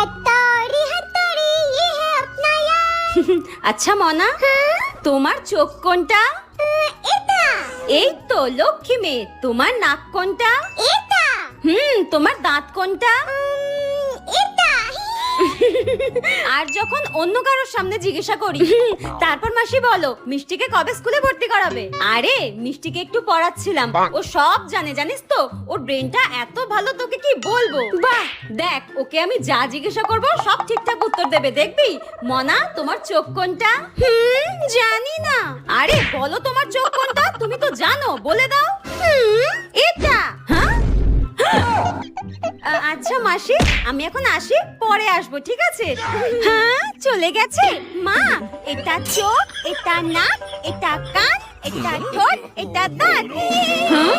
हथौड़ी हथौड़ी ये है अपना यार। আচ্ছা মনা, তোমার চোখ কোনটা? এটা এই তো লক্ষ্মী মেয়ে। তোমার নাক কোনটা? এটা তোমার দাঁত কোনটা? এটা আর যখন অন্য কারোর সামনে জিজ্ঞাসা করি তারপর মাসি বলো মিষ্টিকে কবে স্কুলে ভর্তি করাবে? আরে মিষ্টিকে একটু পড়াচ্ছিলাম, ও সব জানে জানিস তো, ওর ব্রেনটা এত ভালো তোকে কি বলবো। বাহ দেখ, ওকে আমি যা জিজ্ঞাসা করব সব ঠিকঠাক উত্তর দেবে, দেখবি। মনা, তোমার চোখ কোনটা? জানি না। আরে বলো তোমার চোখ কোনটা, তুমি তো জানো, বলে দাও। এটা। হ্যাঁ আচ্ছা মাসি, আমি এখন আসি, পরে আসবো, ঠিক আছে? হ্যাঁ চলে গেছে। মা, এটা চোখ, এটা নাক, এটা কান, এটা ঠোঁট, এটা দাঁত। হ্যাঁ